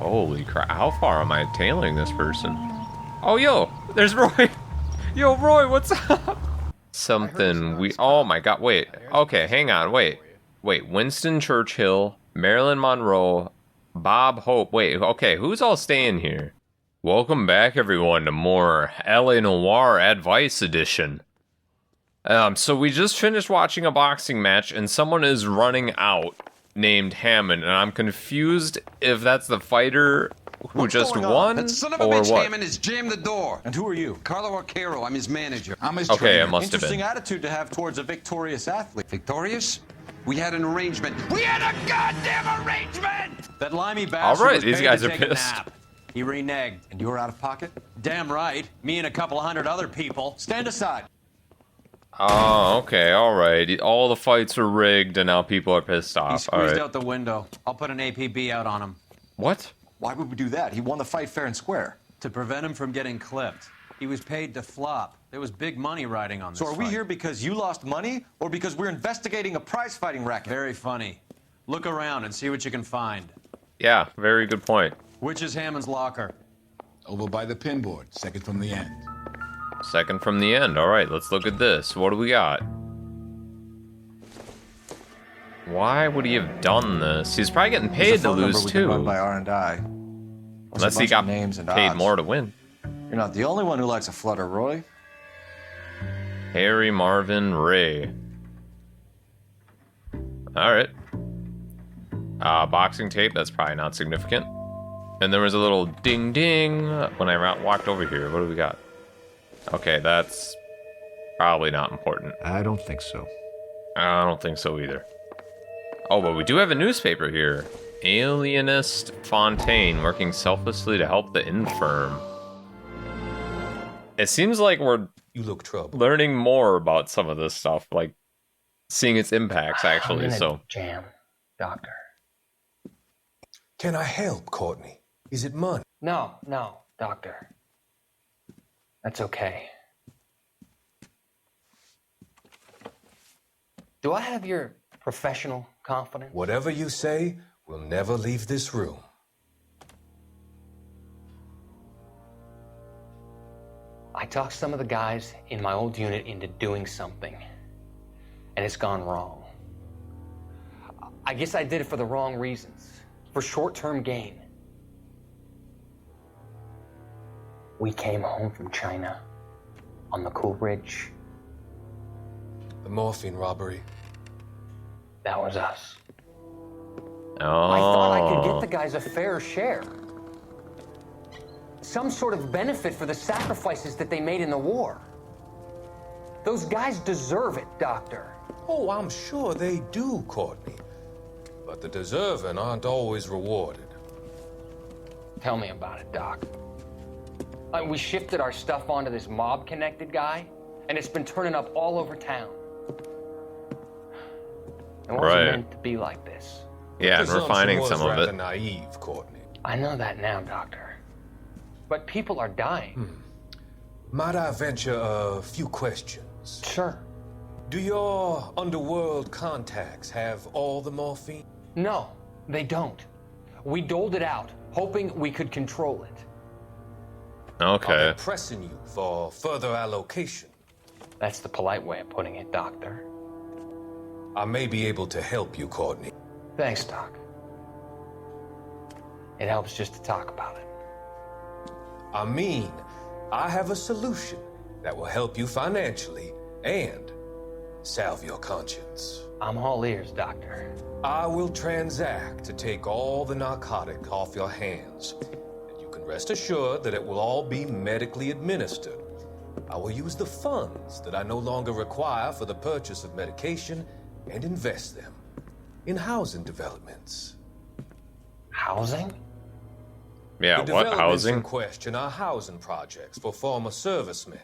Holy crap. How far am I tailing this person? Oh, yo, there's Roy. Yo, Roy, what's up? Something we, oh my god, wait. Okay, hang on, wait. Wait, Winston Churchill, Marilyn Monroe, Bob Hope. Wait, okay, who's all staying here? Welcome back, everyone, to more LA Noire Advice Edition. So we just finished watching a boxing match, and someone is running out named Hammond, and I'm confused if that's the fighter who just won, that son of a or bitch what? Hammond has jammed the door. And who are you? Carlo Arcaro, I'm his manager. I'm his Okay, trainer. it must have Interesting been. attitude to have towards a victorious athlete. Victorious? We had an arrangement. We had a goddamn arrangement! That limey bastard All right, was these paid guys to are take a pissed. nap. He reneged. And you were out of pocket? Damn right. Me and a couple hundred other people. Stand aside. Oh, okay, alright. All the fights were rigged, and now people are pissed He off. squeezed Alright. out the window. I'll put an APB out on him. What? Why would we do that? He won the fight fair and square. To prevent him from getting clipped. He was paid to flop. There was big money riding on this So are we fight. here because you lost money or because we're investigating a prize-fighting racket? Very funny. Look around and see what you can find. Yeah, very good point. Which is Hammond's locker? Over by the pinboard, second from the end. Second from the end. Alright, let's look at this. What do we got? Why would he have done this? He's probably getting There's paid a to phone number lose we can run too. by R&I. Unless he bunch got of names and paid odds. more to win. You're not the only one who likes a flutter, Roy. Harry Marvin Ray. Alright. Boxing tape, that's probably not significant. And there was a little ding ding when I walked over here. What do we got? Okay, that's probably not important. I don't think so. I don't think so either. Oh, but we do have a newspaper here. Alienist Fontaine working selflessly to help the infirm. It seems like we're You look troubled. learning more about some of this stuff, like seeing its impacts actually. I'm in a So jam, doctor. Can I help, Courtney? Is it money? No, doctor. That's okay. Do I have your professional confidence? Whatever you say, we'll never leave this room. I talked some of the guys in my old unit into doing something, and it's gone wrong. I guess I did it for the wrong reasons, for short-term gain. We came home from China on the Cool Bridge. The morphine robbery. That was us. oh, I thought I could get the guys a fair share. Some sort of benefit for the sacrifices that they made in the war. Those guys deserve it, Doctor. Oh, I'm sure they do, Courtney. But the deserving aren't always rewarded. Tell me about it, Doc. We shifted our stuff onto this mob-connected guy, and it's been turning up all over town. It wasn't Right. meant to be like this. yeah, and we're Presumption finding was some of rather it. naive, Courtney. I know that now, Doctor. But people are dying. Might I venture a few questions? Sure. Do your underworld contacts have all the morphine? No, they don't. We doled it out, hoping we could control it. Are Okay. they pressing you for further allocation? That's the polite way of putting it, Doctor. I may be able to help you, Courtney. Thanks, Doc. It helps just to talk about it. I mean, I have a solution that will help you financially and salve your conscience. I'm all ears, Doctor. I will transact to take all the narcotic off your hands. And you can rest assured that it will all be medically administered. I will use the funds that I no longer require for the purchase of medication and invest them in housing developments. Housing? Yeah, The what developments housing? in question are housing projects for former servicemen.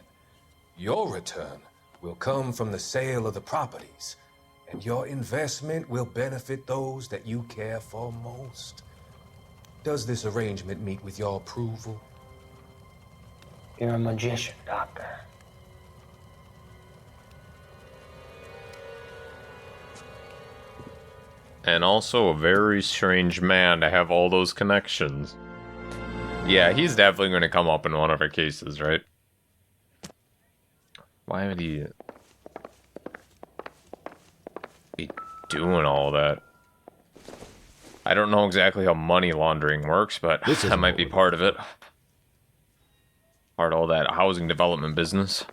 Your return will come from the sale of the properties, and your investment will benefit those that you care for most. Does this arrangement meet with your approval? You're a magician, Doctor. And also a very strange man to have all those connections. Yeah, he's definitely going to come up in one of our cases, right? Why would he be doing all that? I don't know exactly how money laundering works, but that might be part of it. Part of all that housing development business.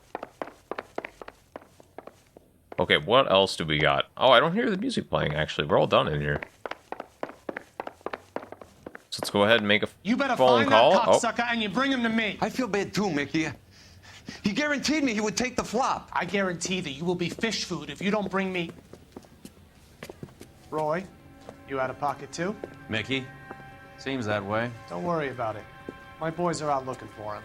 Okay, what else do we got? Oh, I don't hear the music playing, actually. We're all done in here. So let's go ahead and make a You better phone find call. that cocksucker and you bring him to me. I feel bad too, Mickey. He guaranteed me he would take the flop. I guarantee that you will be fish food if you don't bring me... Roy, you out of pocket too? Mickey? Seems that way. Don't worry about it. My boys are out looking for him.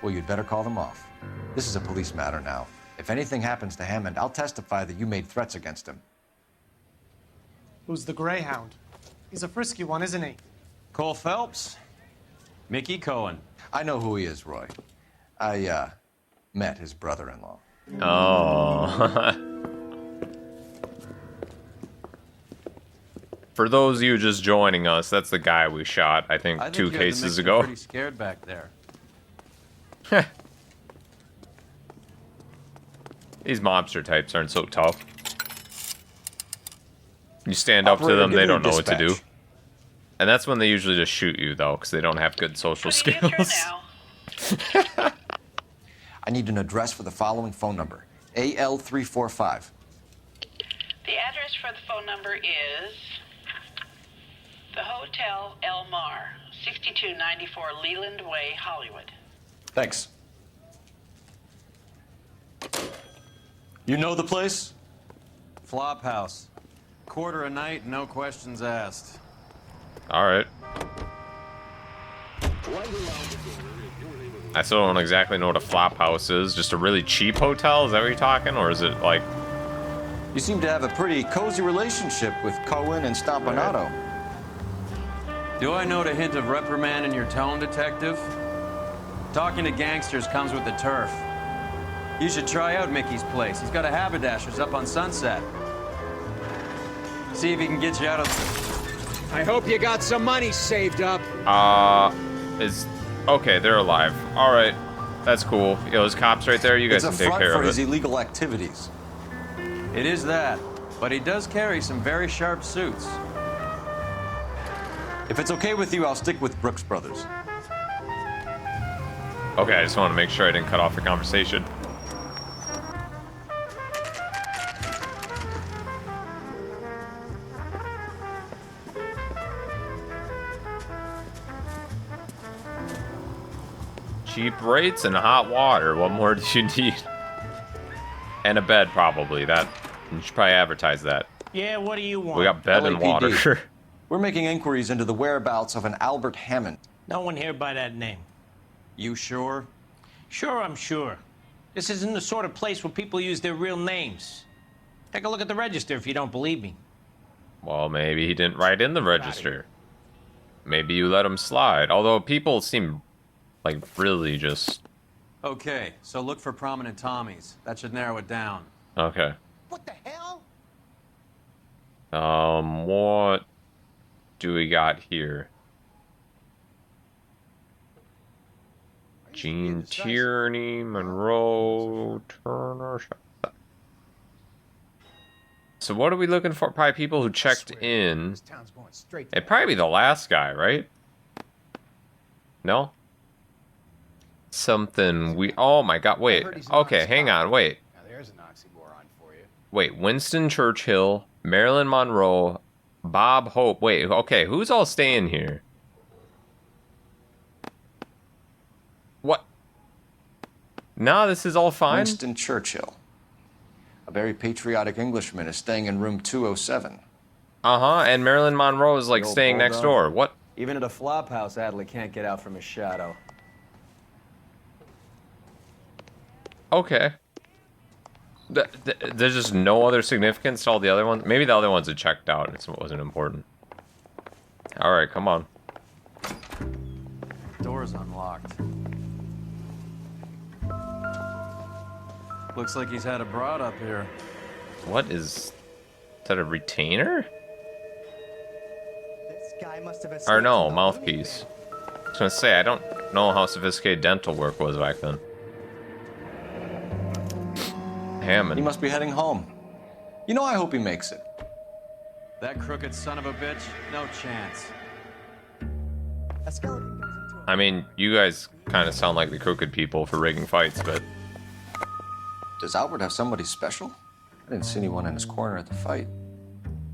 Well, you'd better call them off. This is a police matter now. If anything happens to Hammond, I'll testify that you made threats against him. Who's the Greyhound? He's a frisky one, isn't he? Cole Phelps? Mickey Cohen. I know who he is, Roy. I, met his brother-in-law. Oh. For those of you just joining us, that's the guy we shot, I think, I think 2 you guys are cases mixing ago. Pretty scared back there. These mobster types aren't so tough. You stand up to Operator, them, give they me don't know what to do. dispatch. And that's when they usually just shoot you, though, because they don't have good social Putting you through skills. now. I need an address for the following phone number. AL345. The address for the phone number is the Hotel El Mar, 6294 Leland Way, Hollywood. Thanks. You know the place? Flop house. Quarter a night, no questions asked. Alright. I still don't exactly know what a flop house is. Just a really cheap hotel? Is that what you're talking? Or is it like... You seem to have a pretty cozy relationship with Cohen and Stompanato. Do I note a hint of reprimand in your tone, detective? Talking to gangsters comes with the turf. You should try out Mickey's place. He's got a haberdasher's up on Sunset. See if he can get you out of... I hope you got some money saved up. Okay, they're alive. Alright. That's cool. Yo, there's cops right there. You guys It's can a take front care for of his it. illegal activities. It is that, but he does carry some very sharp suits. If it's okay with you, I'll stick with Brooks Brothers. Okay, I just want to make sure I didn't cut off the conversation. Cheap rates and hot water. What more do you need? And a bed, probably. That you should probably advertise that. Yeah, what do you want? We got bed and LAPD. water. We're making inquiries into the whereabouts of an Albert Hammond. No one here by that name. You sure? Sure, I'm sure. This isn't the sort of place where people use their real names. Take a look at the register if you don't believe me. Well, maybe he didn't write in the register. Maybe you let him slide. Although people seem like really just... Okay, so look for prominent Tommies. That should narrow it down. Okay. What the hell? What do we got here? Gene Tierney, Monroe, Turner. So what are we looking for? Probably people who checked in. It'd probably be the last guy, right? No? Something we... Oh my god, wait. Okay, hang on, wait. Now there's an oxymoron for you. Wait, Winston Churchill, Marilyn Monroe, Bob Hope. Wait, okay, who's all staying here? What? No, this is all fine. Winston Churchill. A very patriotic Englishman is staying in room 207. Uh-huh, and Marilyn Monroe is like The old staying next bulldog. door. What? Even at a flop house, Adley can't get out from his shadow. Okay. There's just no other significance to all the other ones? Maybe the other ones had checked out and it wasn't important. Alright, come on. Door's unlocked. Looks like he's had a broad up here. What is that, a retainer? This guy must have Or no, mouthpiece. I was gonna say, I don't know how sophisticated dental work was back then. Hammond. He must be heading home. You know, I hope he makes it. That crooked son of a bitch? No chance. I mean, you guys kind of sound like the crooked people for rigging fights, but... Does Albert have somebody special? I didn't see anyone in his corner at the fight.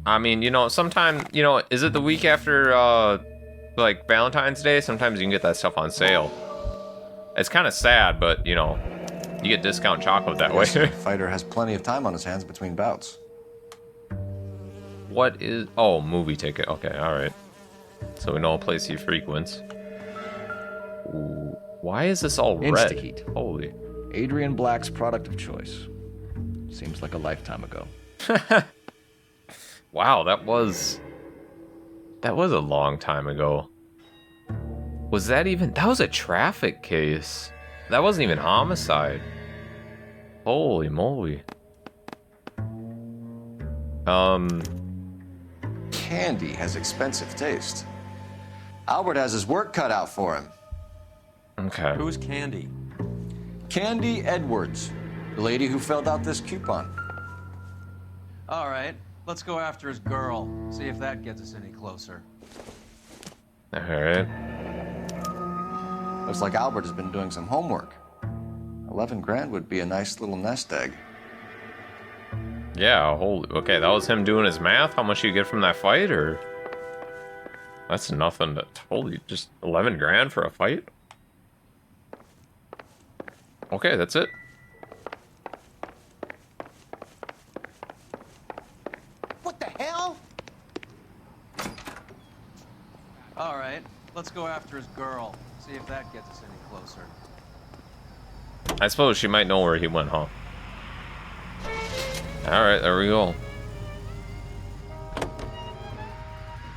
I mean, you know, sometime, you know, is it the week after, like, Valentine's Day? Sometimes you can get that stuff on sale. It's kind of sad, but, you know, you get discount chocolate that way. The fighter has plenty of time on his hands between bouts. What is... Oh, movie ticket. Okay, alright. So we know a place he frequents. Ooh, why is this all red? Insta-heat. Holy. Adrian Black's product of choice. Seems like a lifetime ago. Wow, that was a long time ago. Was that even... That was a traffic case. That wasn't even homicide. Holy moly. Candy has expensive taste. Albert has his work cut out for him. Okay. Who's Candy? Candy Edwards, the lady who filled out this coupon. All right, let's go after his girl. See if that gets us any closer. Alright. Looks like Albert has been doing some homework. 11 grand would be a nice little nest egg. Yeah, holy... Okay, that was him doing his math? How much you get from that fight, or... That's nothing to... Holy, just 11 grand for a fight? Okay, that's it. What the hell? All right, let's go after his girl. See if that gets us any closer. I suppose she might know where he went, huh? Alright, there we go.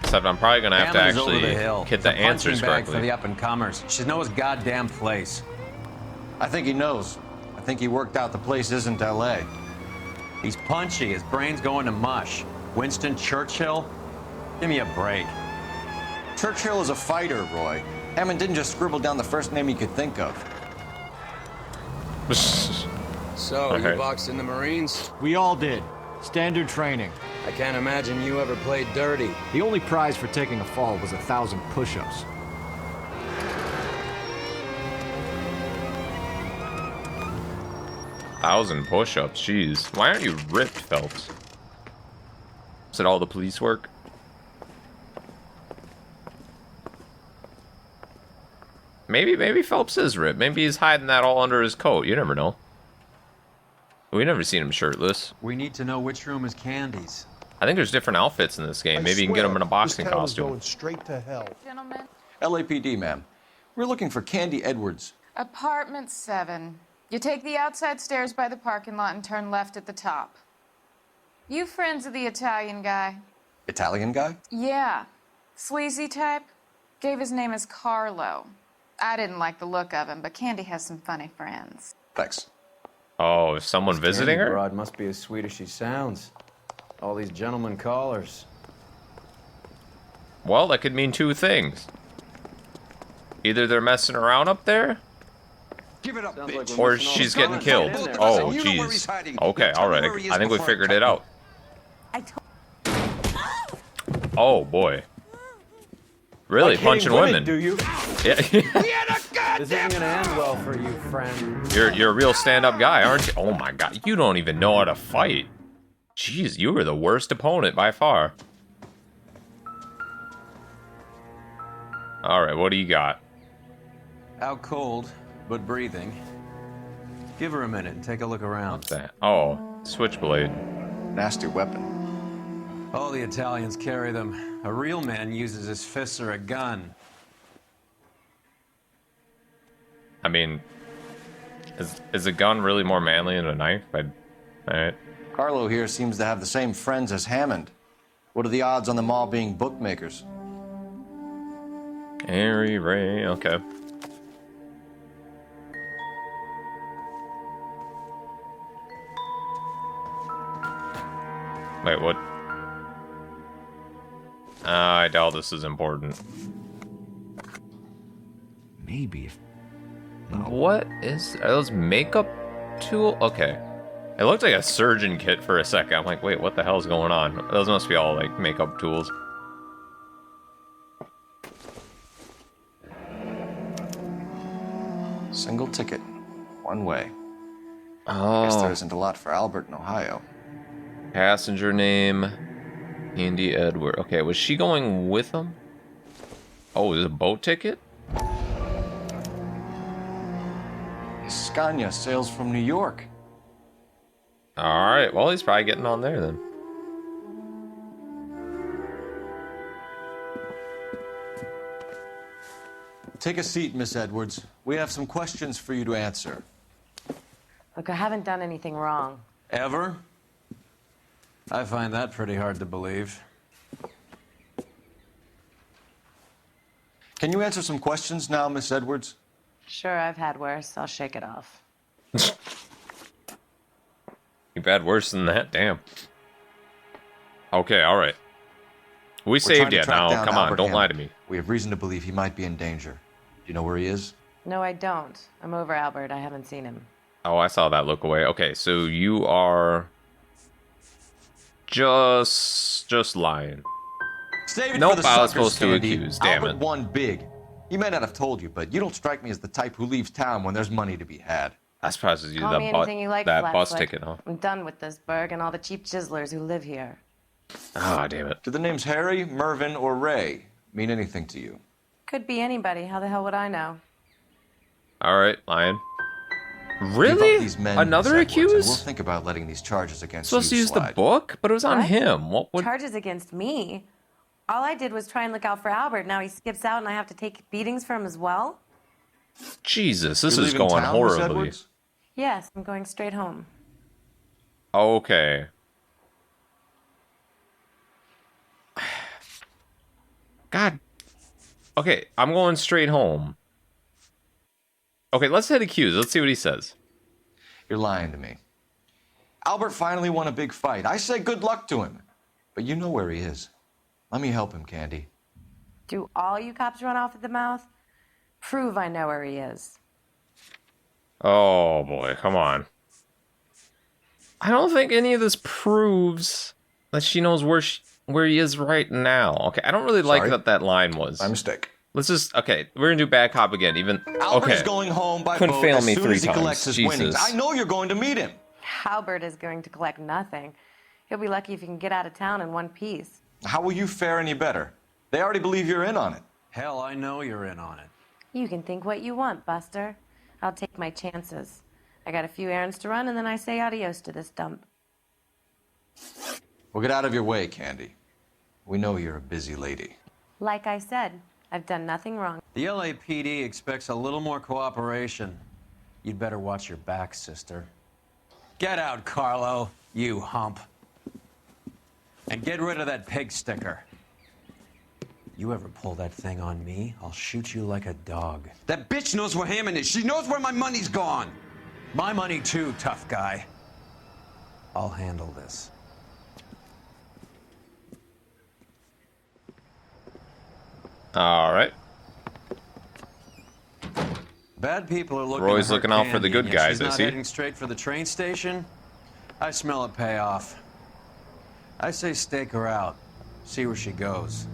Except I'm probably gonna have to Hammond's actually over the hill. get the It's a punching answers bag correctly. for the up-and-comers. She knows his goddamn place. I think he knows. I think he worked out the place isn't L.A. He's punchy. His brain's going to mush. Winston Churchill? Give me a break. Churchill is a fighter, Roy. Hammond didn't just scribble down the first name he could think of. So, Okay. you boxed in the Marines? We all did. Standard training. I can't imagine you ever played dirty. The only prize for taking a fall was 1,000 push-ups. Thousand push-ups, jeez. Why aren't you ripped, Phelps? Is it all the police work? Maybe Phelps is ripped. Maybe he's hiding that all under his coat. You never know. We never seen him shirtless. We need to know which room is Candy's. I think there's different outfits in this game. Maybe you can get him in a boxing costume. Going straight to hell. Gentlemen, LAPD, ma'am. We're looking for Candy Edwards. apartment 7. You take the outside stairs by the parking lot and turn left at the top. You friends of the Italian guy? Italian guy? Yeah. Sleazy type? Gave his name as Carlo. I didn't like the look of him, but Candy has some funny friends. Thanks. Oh, is someone visiting Candy her? broad must be as sweet as she sounds. All these gentlemen callers. Well, that could mean two things. Either they're messing around up there, Give it up, bitch. or she's getting killed. Oh, jeez. Okay, alright. I think we figured it out. Oh, boy. Really, punching women. Do you? Yeah. This isn't gonna end well for you, friend. You're a real stand-up guy, aren't you? Oh my god, you don't even know how to fight. Jeez, you were the worst opponent by far. Alright, what do you got? Out cold, but breathing. Give her a minute and take a look around. What's that? Oh, switchblade. Nasty weapon. All the Italians carry them. A real man uses his fists or a gun. I mean, is a gun really more manly than a knife? Alright. Carlo here seems to have the same friends as Hammond. What are the odds on them all being bookmakers? Harry Ray, okay. Wait, what? I doubt this is important. maybe if... No. What are those makeup tool? Okay. It looked like a surgeon kit for a second. I'm like, wait, what the hell is going on? Those must be all like makeup tools. Single ticket. One way. Oh. Guess there isn't a lot for Albert in Ohio. Passenger name, Andy Edward. Okay, was she going with him? Oh, is it a boat ticket? Scania sails from New York. Alright, well, he's probably getting on there then. Take a seat, Miss Edwards. We have some questions for you to answer. Look, I haven't done anything wrong. Ever? I find that pretty hard to believe. Can you answer some questions now, Miss Edwards? Sure, I've had worse. I'll shake it off. You've had worse than that, damn. Okay, alright. We We're saved trying to you track now. down Come on, Albert don't lie to Hammond. me. We have reason to believe he might be in danger. Do you know where he is? No, I don't. I'm over Albert. I haven't seen him. Oh, I saw that look away. Okay, so you are just lying. Save it Nope, for the I was suckers, supposed to Candy. accuse, damn Albert it. won big. He may not have told you, but you don't strike me as the type who leaves town when there's money to be had. I suppose you Call me anything you like, that bus Flatfoot. ticket, huh? I'm done with this burg and all the cheap chiselers who live here. Ah, damn it. Do the names Harry, Mervyn, or Ray mean anything to you? Could be anybody. How the hell would I know? Alright, lying. Give Really? up these men, Another Miss Edwards, and accused? We'll think about letting these charges against Supposed to you use the slide. book, but it was on What? him. What would... Charges against me? All I did was try and look out for Albert. Now he skips out and I have to take beatings for him as well? Jesus, this You're is leaving going town, Miss horribly. Edwards? Yes, I'm going straight home. Okay. God. Okay, I'm going straight home. Okay, let's hit accused. Let's see what he says. You're lying to me. Albert finally won a big fight. I say good luck to him. But you know where he is. Let me help him, Candy. Do all you cops run off at the mouth? Prove I know where he is. Oh boy, come on. I don't think any of this proves that she knows where he is right now. Okay, I don't really like Sorry. that line was. My mistake. Let's just, okay, we're gonna do bad cop again, even, Albert's okay. going home by Couldn't boat fail as me soon 3 as he times. collects his Jesus. winnings. I know you're going to meet him. Albert is going to collect nothing. He'll be lucky if he can get out of town in one piece. How will you fare any better? They already believe you're in on it. Hell, I know you're in on it. You can think what you want, Buster. I'll take my chances. I got a few errands to run, and then I say adios to this dump. We'll get out of your way, Candy. We know you're a busy lady. Like I said, I've done nothing wrong. The LAPD expects a little more cooperation. You'd better watch your back, sister. Get out, Carlo, you hump. And get rid of that pig sticker. You ever pull that thing on me, I'll shoot you like a dog. That bitch knows where Hammond is. She knows where my money's gone. My money too, tough guy. I'll handle this. All right. Bad people are looking. Roy's to hurt looking out for the Candy, good and guys, she's I not see. heading straight for the train station. I smell a payoff. I say stake her out. See where she goes.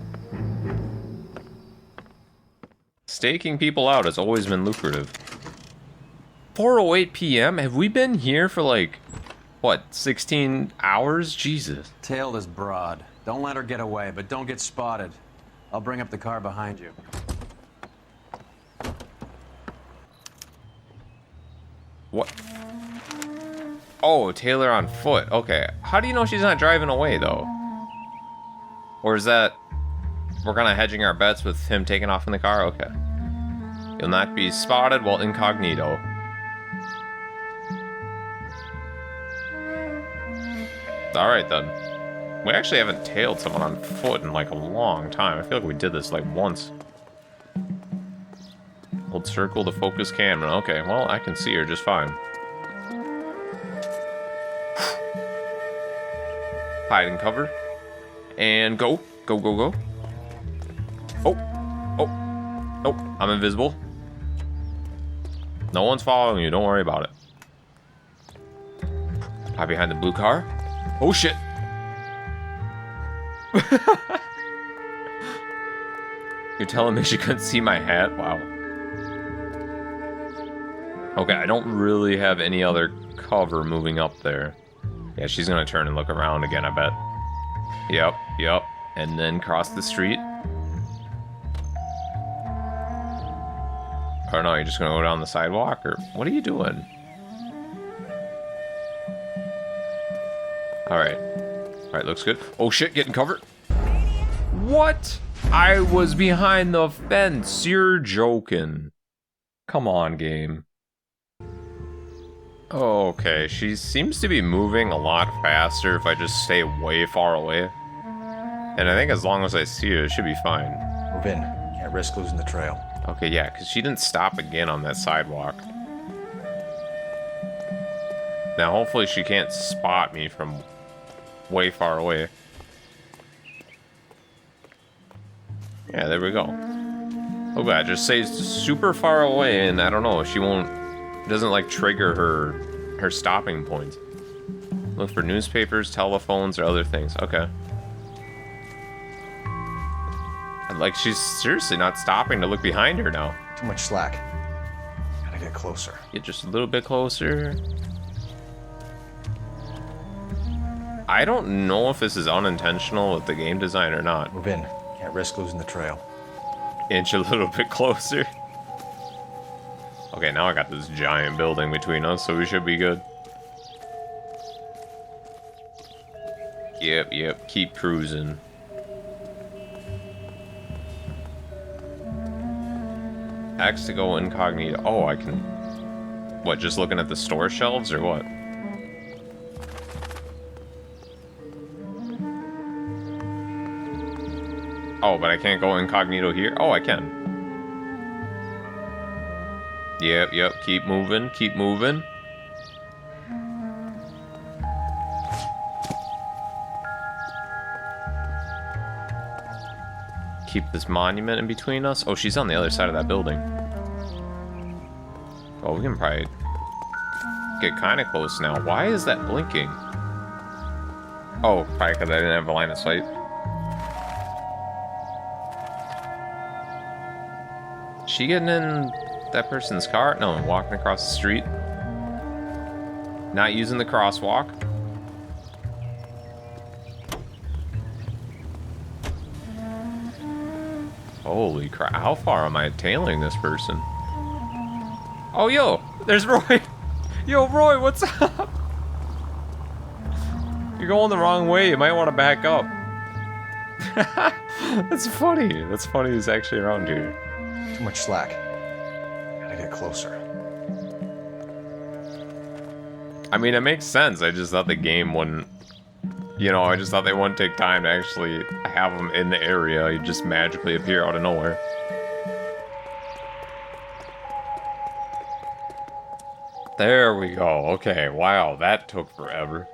Staking people out has always been lucrative. 4:08 p.m. Have we been here for like, what, 16 hours? Jesus. Tail this broad. Don't let her get away, but don't get spotted. I'll bring up the car behind you. What? Oh, Taylor on foot. Okay. How do you know she's not driving away, though? Or is that... We're kind of hedging our bets with him taking off in the car? Okay. You'll not be spotted while incognito. Alright, then. We actually haven't tailed someone on foot in, like, a long time. I feel like we did this, like, once. Hold circle to focus camera. Okay, well, I can see her just fine. Hide and cover. And go. Go, go, go. Oh. Oh. Oh, I'm invisible. No one's following you. Don't worry about it. Hide behind the blue car. Oh, shit. You're telling me she couldn't see my hat? Wow. Okay, I don't really have any other cover moving up there. Yeah, she's gonna turn and look around again, I bet. Yep. And then cross the street. Or no, you're just gonna go down the sidewalk? Or what are you doing? Alright. Alright, looks good. Oh shit, getting covered. What? I was behind the fence. You're joking. Come on, game. Okay, she seems to be moving a lot faster if I just stay way far away. And I think as long as I see her, it should be fine. Move in. Can't risk losing the trail. Okay, yeah, because she didn't stop again on that sidewalk. Now, hopefully she can't spot me from way far away. Yeah, there we go. Oh god, just say super far away and I don't know, she won't, doesn't like trigger her stopping point. Look for newspapers, telephones, or other things. Okay. And like she's seriously not stopping to look behind her now. Too much slack. Gotta get closer. Get just a little bit closer. I don't know if this is unintentional with the game design or not. Move in. Can't risk losing the trail. Inch a little bit closer. Okay, now I got this giant building between us, so we should be good. Yep, keep cruising. X to go incognito. Oh, I can... What, just looking at the store shelves, or what? Oh, but I can't go incognito here? Oh, I can. Yep, keep moving, keep moving. Keep this monument in between us. Oh, she's on the other side of that building. Oh, we can probably get kind of close now. Why is that blinking? Oh, probably because I didn't have a line of sight. She getting in that person's car? No, walking across the street. Not using the crosswalk. Holy crap, how far am I tailing this person? Oh, yo, there's Roy. Yo, Roy, what's up? You're going the wrong way, you might want to back up. That's funny. That's funny he's actually around here. Too much slack. Gotta get closer. I mean, it makes sense. I just thought the game wouldn't... You know, I just thought they wouldn't take time to actually have them in the area. He'd just magically appear out of nowhere. There we go. Okay, wow, that took forever.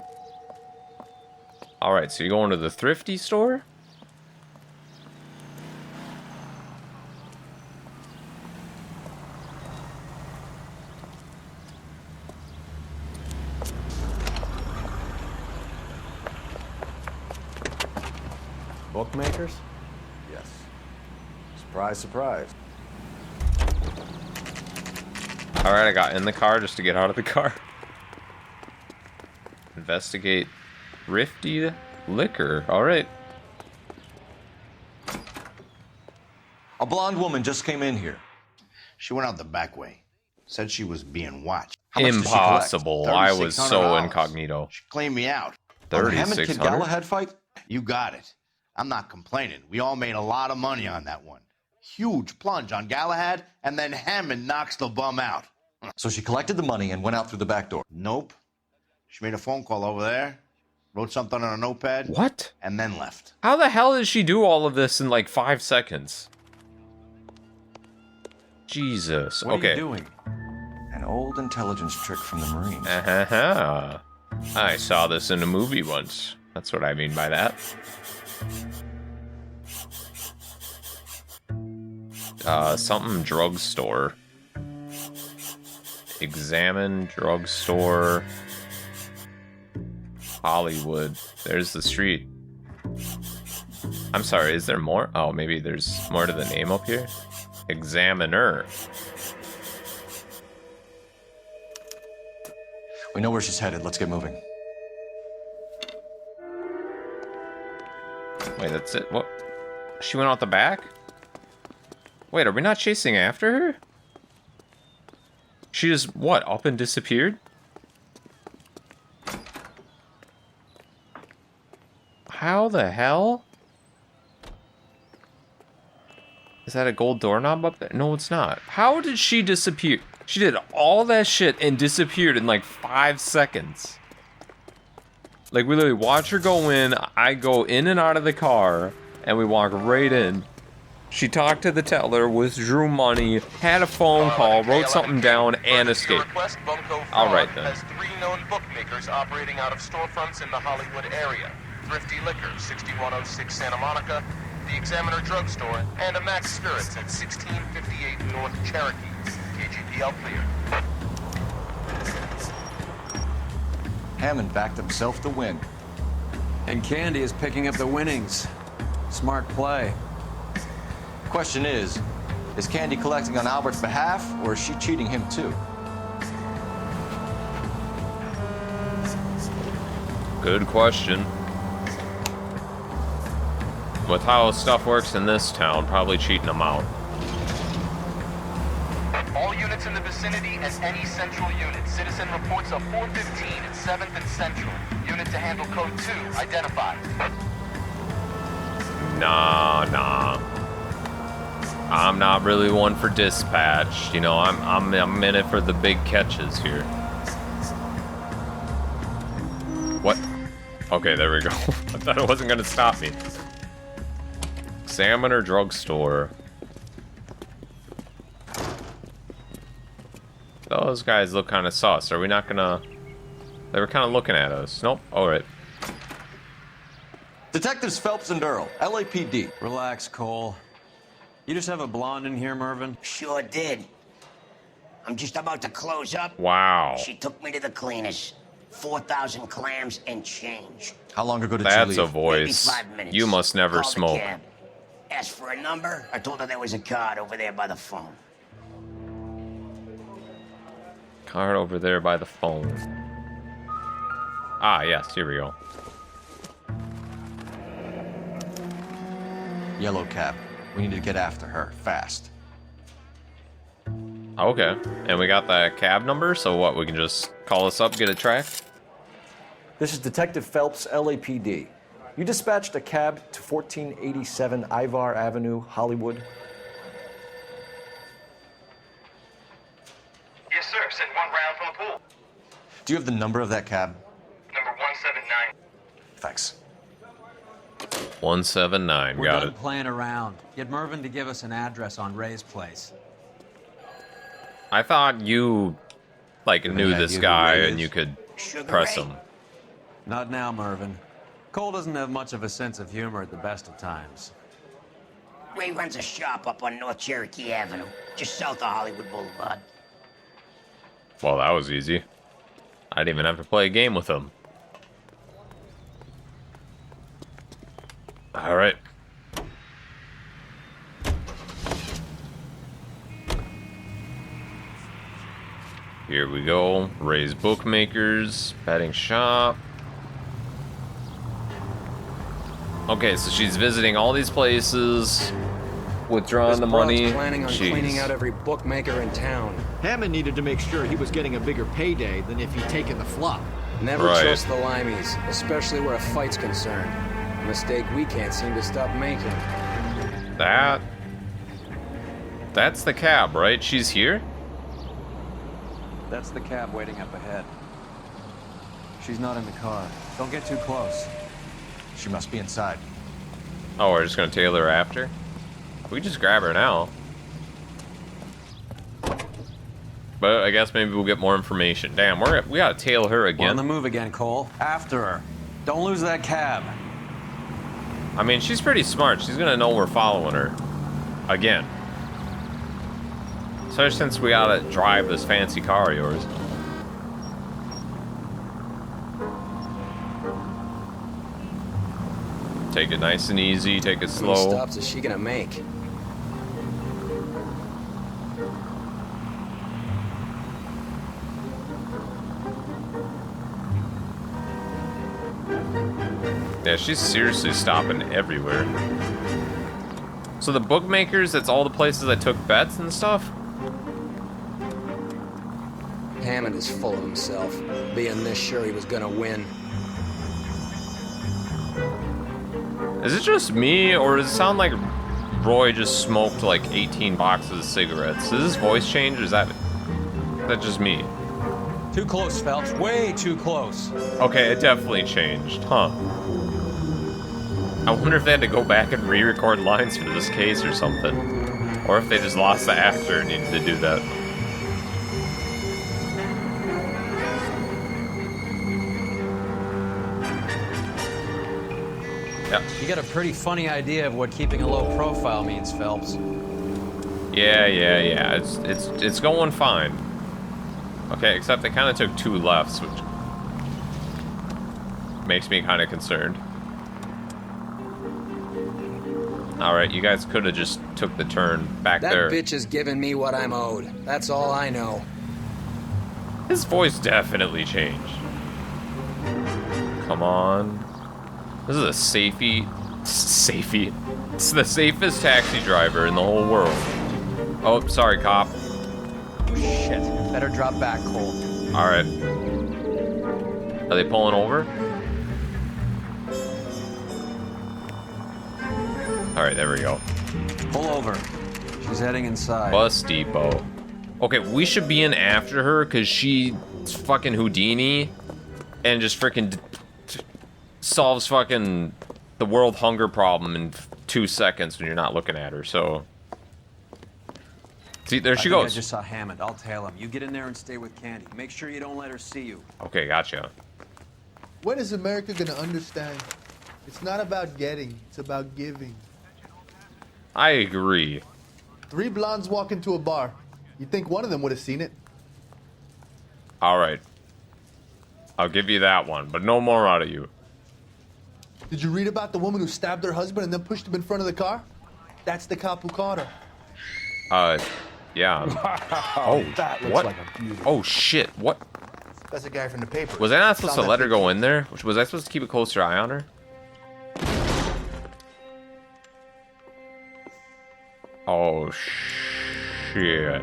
Alright, so you're going to the thrifty store? Bookmakers? Yes. Surprise, surprise. Alright, I got in the car just to get out of the car. Investigate thrifty liquor. Alright. A blonde woman just came in here. She went out the back way. Said she was being watched. How much did she collect? Impossible. I was so $3,600. incognito. She claimed me out. On the Hammond Kid 3,600? Galahad fight? You got it. I'm not complaining. We all made a lot of money on that one. Huge plunge on Galahad, and then Hammond knocks the bum out. So she collected the money and went out through the back door. Nope. She made a phone call over there, wrote something on a notepad. What? And then left. How the hell did she do all of this in like 5 seconds? Jesus. What okay. are you doing? An old intelligence trick from the Marines. I saw this in a movie once. That's what I mean by that. Something drugstore. Examine drugstore. Hollywood. There's the street. I'm sorry, is there more? Oh, maybe there's more to the name up here? Examiner. We know where she's headed. Let's get moving. Wait, that's it? What? She went out the back? Wait, are we not chasing after her? She just, what, up and disappeared? How the hell? Is that a gold doorknob up there? No, it's not. How did she disappear? She did all that shit and disappeared in like 5 seconds. Like, we literally watch her go in, I go in and out of the car, and we walk right in. She talked to the teller, withdrew money, had a phone call, wrote something down, and escaped. Alright then. Has 3 known bookmakers operating out of storefronts in the Hollywood area. Thrifty Liquor, 6106 Santa Monica, the Examiner Drugstore, and a Max Spirits at 1658 North Cherokee. KGPL clear. Hammond backed himself to win. And Candy is picking up the winnings. Smart play. Question is Candy collecting on Albert's behalf, or is she cheating him too? Good question. With how stuff works in this town, probably cheating them out. All units in the vicinity and any central unit. Citizen reports of 415 at 7th and Central. Unit to handle code 2, identified. Nah. I'm not really one for dispatch. You know, I'm in it for the big catches here. What? Okay, there we go. I thought it wasn't gonna stop me. Examiner drugstore. Those guys look kind of sus. Are we not gonna... They were kind of looking at us. Nope. Alright. Detectives Phelps and Earl, LAPD. Relax, Cole. You just have a blonde in here, Mervyn? Sure did. I'm just about to close up. Wow. She took me to the cleaners. 4,000 clams and change. How long ago did you leave? That's a voice. Maybe 5 minutes. You must never Called the smoke. cab. Asked for a number. I told her there was a card over there by the phone. Card over there by the phone. Ah, yes, here we go. Yellow cab. We need to get after her, fast. Okay, and we got the cab number, so what, we can just call this up, get it tracked? This is Detective Phelps, LAPD. You dispatched a cab to 1487 Ivar Avenue, Hollywood. Yes, sir. Sent 1 round from the pool. Do you have the number of that cab? Number 179. Thanks. 179, We're got done it. playing around. Get Mervyn to give us an address on Ray's place. I thought you, like, knew this guy and you could press him. Not now, Mervyn. Cole doesn't have much of a sense of humor at the best of times. Ray runs a shop up on North Cherokee Avenue, just south of Hollywood Boulevard. Well, that was easy. I didn't even have to play a game with him. Alright. Here we go. Ray's Bookmakers. Betting shop. Okay, so she's visiting all these places. Withdrawing the money. Planning on Jeez. cleaning out every bookmaker in town. Hammond needed to make sure he was getting a bigger payday than if he'd taken the flop. Never Right. trust the limeys, especially where a fight's concerned. A mistake we can't seem to stop making. That's the cab, right? She's here? That's the cab waiting up ahead. She's not in the car. Don't get too close. She must be inside. Oh, we're just gonna tail her after? We can just grab her now. But I guess maybe we'll get more information. Damn, we gotta tail her We're on again. the move again, Cole. After her. Don't lose that cab. I mean, she's pretty smart. She's gonna know we're following her. Again. Especially since we gotta drive this fancy car of yours. Take it nice and easy, take it How many slow. stops is she gonna make? Yeah, she's seriously stopping everywhere. So the bookmakers, that's all the places I took bets and stuff? Hammond is full of himself, being this sure he was gonna win. Is it just me, or does it sound like Roy just smoked like 18 boxes of cigarettes? Does his voice change, or is that just me? Too close, Phelps. Way too close. Okay, it definitely changed, huh? I wonder if they had to go back and re-record lines for this case or something. Or if they just lost the actor and needed to do that. Yeah. You got a pretty funny idea of what keeping a low profile means, Phelps. Yeah. It's going fine. Okay, except they kind of took 2 lefts, which makes me kind of concerned. Alright, you guys could have just took the turn back there. That bitch is giving me what I'm owed. That's all I know. His voice definitely changed. Come on. This is a safety. It's the safest taxi driver in the whole world. Oh, sorry, cop. Shit. Better drop back, Cole. Alright. Are they pulling over? Alright, there we go. Pull over. She's heading inside. Bus depot. Okay, we should be in after her because she's fucking Houdini and just freaking solves fucking the world hunger problem in 2 seconds when you're not looking at her, so. See, there she I goes. just saw Hammond. I'll tail him. You get in there and stay with Candy. Make sure you don't let her see you. Okay, gotcha. When is America gonna understand? It's not about getting, it's about giving. I agree. 3 blondes walk into a bar. You'd think one of them would have seen it. Alright. I'll give you that one, but no more out of you. Did you read about the woman who stabbed her husband and then pushed him in front of the car? That's the cop who caught her. Yeah. Oh, that looks what? like a beauty. Oh, shit. What? That's a guy from the paper. Was I not supposed to let her go in there? Was I supposed to keep a closer eye on her? Oh, shit.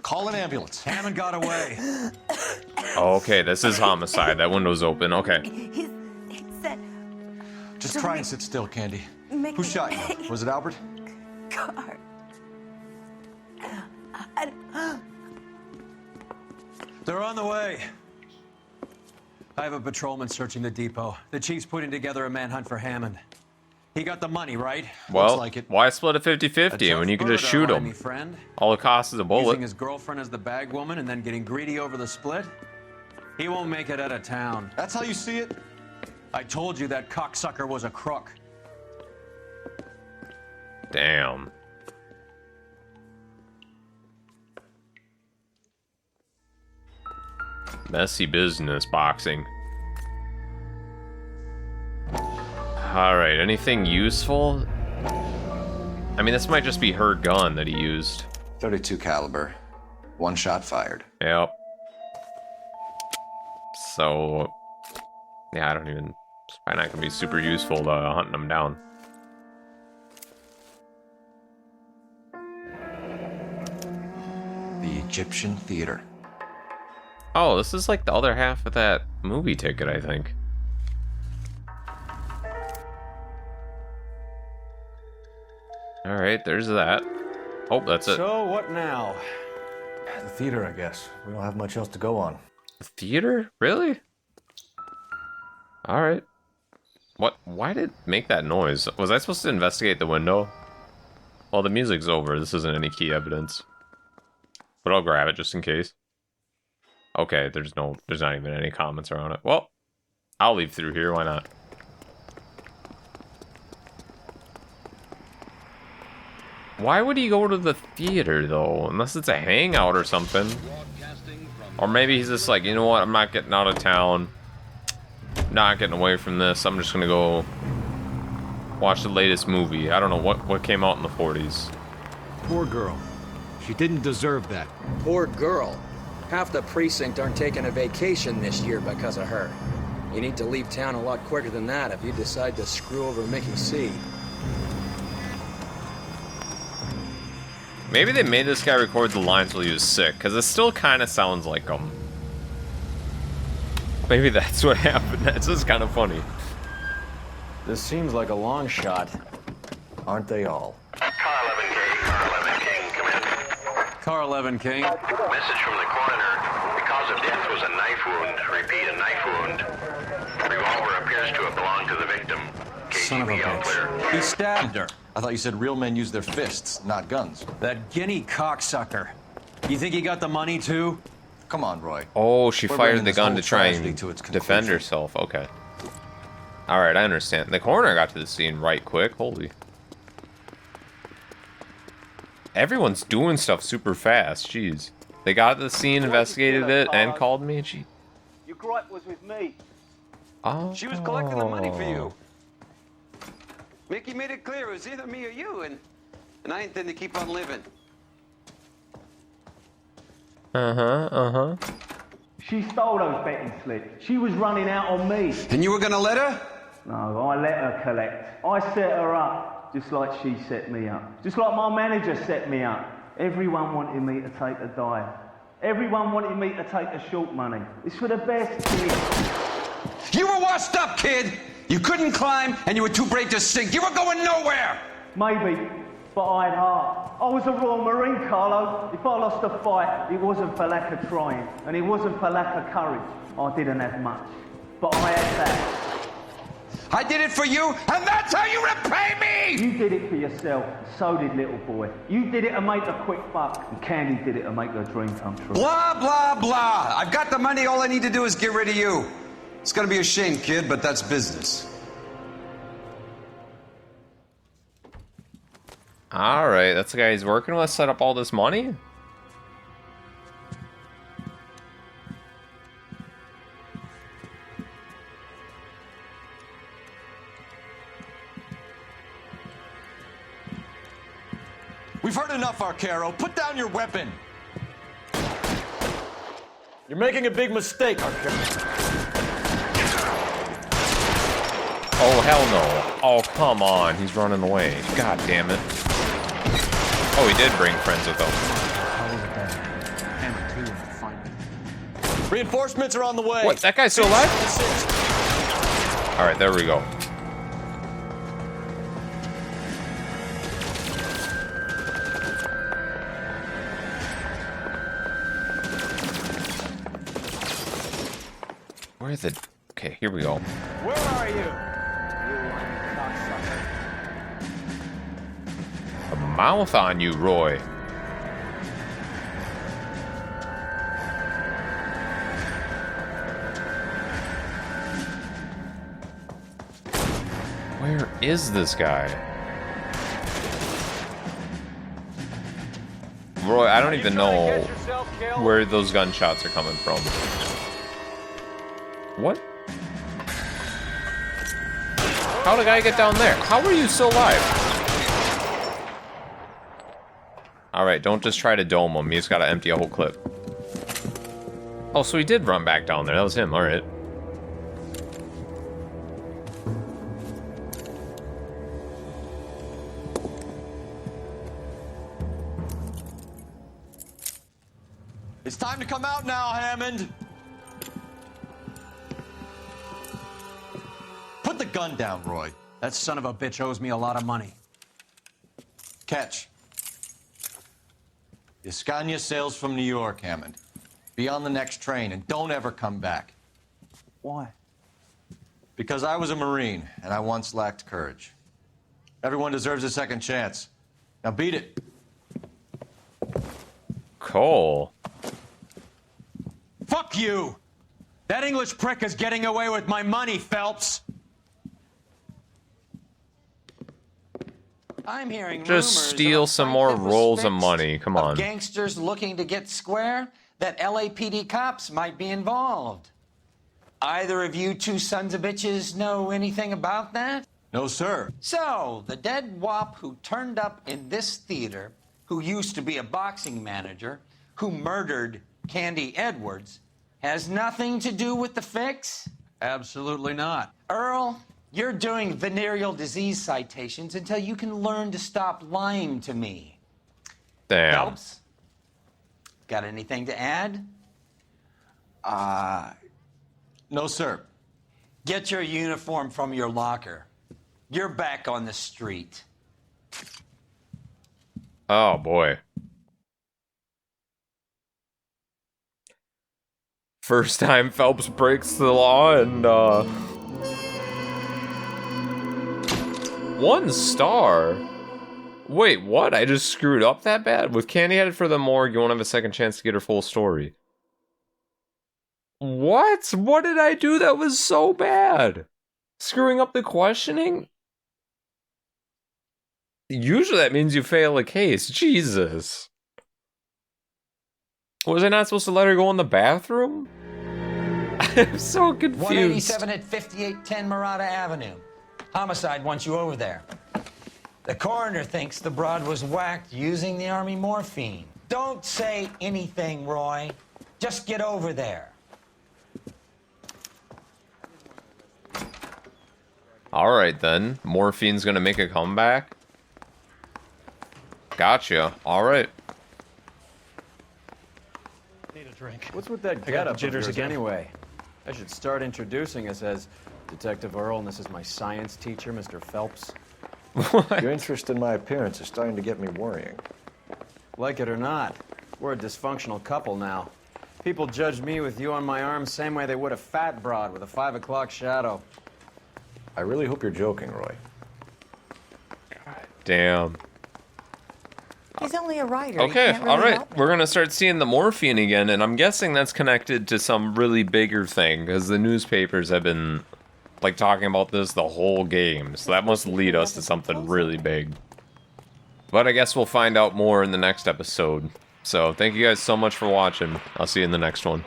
Call an ambulance. Hammond got away. Okay, this is homicide. That window's open. Okay. He said... Just try and sit still, Candy. Make Who shot you? Was it Albert? car. They're on the way. I have a patrolman searching the depot. The chief's putting together a manhunt for Hammond. He got the money, right? Well, like it. why split a 50-50 when you can just shoot him? Friend. All it costs is a bullet. Using his girlfriend as the bag woman and then getting greedy over the split? He won't make it out of town. That's how you see it? I told you that cocksucker was a crook. Damn. Messy business, boxing. Alright, anything useful? I mean, this might just be her gun that he used. 32 caliber. 1 shot fired. Yep. So, yeah, I don't even... It's probably not gonna be super useful to hunting them down. The Egyptian Theater. Oh, this is like the other half of that movie ticket, I think. Alright, there's that. Oh, that's it. So, what now? The theater, I guess. We don't have much else to go on. The theater? Really? Alright. What? Why did it make that noise? Was I supposed to investigate the window? Well, the music's over. This isn't any key evidence. But I'll grab it just in case. Okay, there's not even any comments around it. Well, I'll leave through here. Why not? Why would he go to the theater, though? Unless it's a hangout or something. Or maybe he's just like, you know what? I'm not getting out of town. Not getting away from this. I'm just gonna go watch the latest movie. I don't know what came out in the 40s. Poor girl. She didn't deserve that. Poor girl. Half the precinct aren't taking a vacation this year because of her. You need to leave town a lot quicker than that if you decide to screw over Mickey C. Maybe they made this guy record the lines while he was sick, because it still kind of sounds like him. Maybe that's what happened. That's just kind of funny. This seems like a long shot. Aren't they all? Car 11 King. Message from the coroner. The cause of death was a knife wound. Repeat, a knife wound. Revolver appears to have belonged to the victim. Son of a bitch. He stabbed her. I thought you said real men use their fists, not guns. That guinea cocksucker. You think he got the money too? Come on, Roy. Oh, she We're fired bringing the this gun whole to try tragedy and to its defend conclusion. herself. Okay. Alright, I understand. The coroner got to the scene right quick. Holy. Everyone's doing stuff super fast. Jeez. They got to the scene, investigated it, and called me. Gee. Your gripe was with me. Oh. She was collecting the money for you. Mickey made it clear it was either me or you, and I intend to keep on living. She stole those betting slips. She was running out on me. And you were gonna let her? No, I let her collect. I set her up, just like she set me up. Just like my manager set me up. Everyone wanted me to take a dive. Everyone wanted me to take the short money. It's for the best, kid. You were washed up, kid! You couldn't climb, and you were too brave to sink. You were going nowhere! Maybe, but I had heart. I was a Royal Marine, Carlo. If I lost a fight, it wasn't for lack of trying, and it wasn't for lack of courage. I didn't have much, but I had that. I did it for you, and that's how you repay me! You did it for yourself, so did little boy. You did it to make a quick buck, and Candy did it to make her dream come true. Blah, blah, blah. I've got the money. All I need to do is get rid of you. It's gonna be a shame, kid, but that's business. Alright, that's the guy he's working with, set up all this money? We've heard enough, Arcaro. Put down your weapon. You're making a big mistake, Arcaro. Oh, hell no. Oh, come on. He's running away. God damn it. Oh, he did bring friends with him. Reinforcements are on the way. What? That guy's still alive? Alright, there we go. Where's the... Okay, here we go. Where are you? A mouth on you, Roy. Where is this guy? Roy, I don't even know where those gunshots are coming from. What? How'd a guy get down there? How are you still alive? Alright, don't just try to dome him. You just gotta empty a whole clip. Oh, so he did run back down there. That was him. Alright. It's time to come out now, Hammond. Put the gun down, Roy. That son of a bitch owes me a lot of money. Catch. Escania sails from New York, Hammond. Be on the next train and don't ever come back. Why? Because I was a Marine and I once lacked courage. Everyone deserves a second chance. Now beat it. Cole. Fuck you! That English prick is getting away with my money, Phelps! I'm hearing Just rumors steal of a some fight more that was rolls of fixed, money. Come of on. gangsters looking to get square, that LAPD cops might be involved. Either of you two sons of bitches know anything about that? No, sir. So, the dead wop who turned up in this theater, who used to be a boxing manager, who murdered Candy Edwards, has nothing to do with the fix? Absolutely not. Earl, you're doing venereal disease citations until you can learn to stop lying to me. Damn. Phelps, got anything to add? No, sir. Get your uniform from your locker. You're back on the street. Oh, boy. First time Phelps breaks the law and, 1 star? Wait, what? I just screwed up that bad? With Candy headed for the morgue, you won't have a second chance to get her full story. What? What did I do that was so bad? Screwing up the questioning? Usually that means you fail a case. Jesus. Was I not supposed to let her go in the bathroom? I'm so confused. 187 at 5810 Murata Avenue. Homicide wants you over there. The coroner thinks the broad was whacked using the army morphine. Don't say anything, Roy. Just get over there. Alright then. Morphine's gonna make a comeback? Gotcha. Alright. Need a drink. What's with that I got getup the of jitters yours again. anyway? I should start introducing us as Detective Earl, and this is my science teacher, Mr. Phelps. Your interest in my appearance is starting to get me worrying. Like it or not, we're a dysfunctional couple now. People judge me with you on my arm same way they would a fat broad with a 5 o'clock shadow. I really hope you're joking, Roy. Damn. He's only a writer. Okay, He can't really alright. help me. We're gonna start seeing the morphine again, and I'm guessing that's connected to some really bigger thing, because the newspapers have been, like, talking about this the whole game, so that must lead us to something really big. But I guess we'll find out more in the next episode. So, thank you guys so much for watching. I'll see you in the next one.